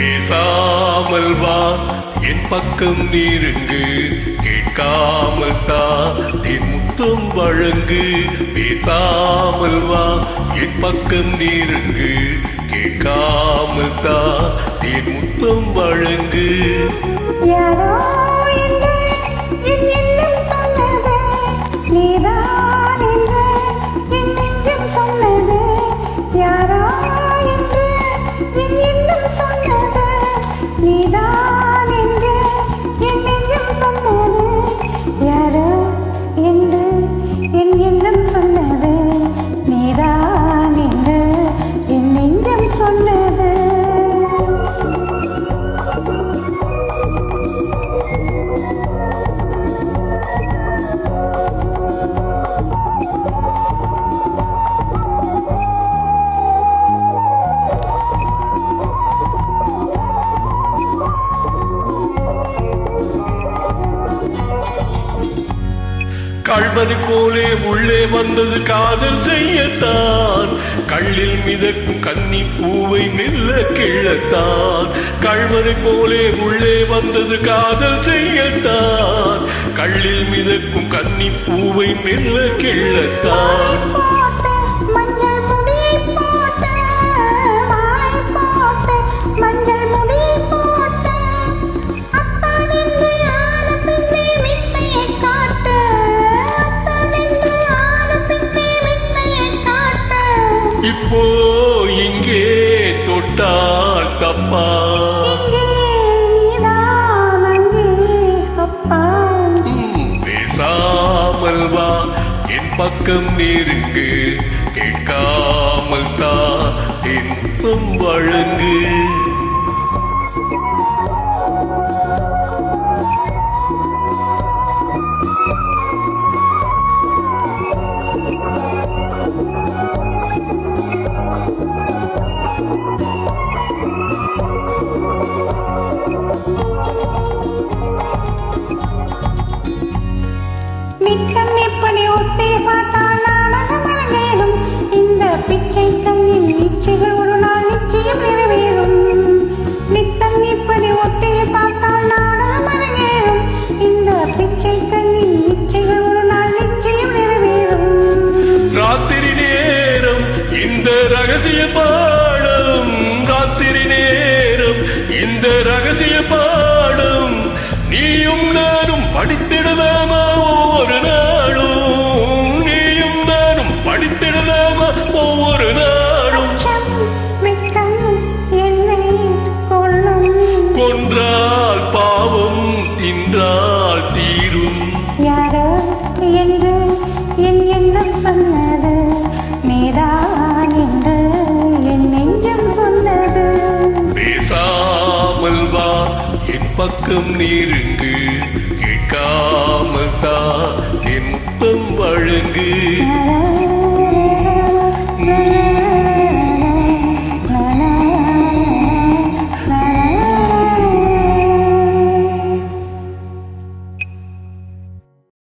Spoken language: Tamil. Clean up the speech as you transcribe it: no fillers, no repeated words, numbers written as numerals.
பேசாமல் வா என் பக்கம் நீருங்கு, கேட்காமல் தா என் முத்தம் வழங்கு. பேசாமல் வா என் பக்கம் நீருங்கு, கேட்காமல் தா என் முத்தம் வழங்கு. யாரோ என்று என் எண்ணம் சொன்னது நீதான் என்று என் நெஞ்சம் சொன்னது. யாரோ என்று என் எண்ணம் சொன்னது நீதான் என்று என் நெஞ்சம் சொன்னது. யாரோ என்று என் எண்ணம் சொன்னது நீதான் என்று என் நெஞ்சம் சொன்னது. கள்வது போலே உள்ளே வந்தது காதல் செய்யத்தான், கள்ளில் மிதக்கும் கன்னி பூவை மெல்ல கிள்ளத்தான். கள்வது போலே உள்ளே வந்தது காதல் செய்யத்தான், கள்ளில் மிதக்கும் கன்னி பூவை மெல்ல கிள்ளத்தான். இப்போ இங்கே தொட்டால் தப்பா, பேசாமல் வா என் பக்கம் நெருங்கு, கேட்காமல் தா என் முத்தம் வழங்கு. நித்தம் எப்படி ஒத்தே பார்த்தால் நாடகம் அரங்கேறும். இந்த பிச்சை கண்ணின் இச்சைகள் ஒரு நாள் நிச்சயம் நிறைவேறும். நித்தம் எப்படி ஒத்தே பார்த்தால் நாடகம் அரங்கேறும். இந்த பிச்சை கண்ணின் இச்சைகள் ஒரு நாள் நிச்சயம் நிறைவேறும். ராத்திரி நேரம் இந்த ரகசிய பாடம், ராத்திரி நேரம் இந்த ரகசிய பாடம், நீயும் நானும் படித்திடலாமா ஒவ்வொரு நாளும், நீயும் நானும் படித்திடலாமா ஒவ்வொரு நாளும். என்னை கொல்லும், கொன்றால் பாவம் தின்றால் தீரும். யாரோ என்று என் எண்ணம் சொன்னது நீதான் என்று என் நெஞ்சம் சொன்னது. பேசாமல் வா என் பக்கம் நெருங்கு, கேட்காமல் தா என் முத்தம் வழங்கு.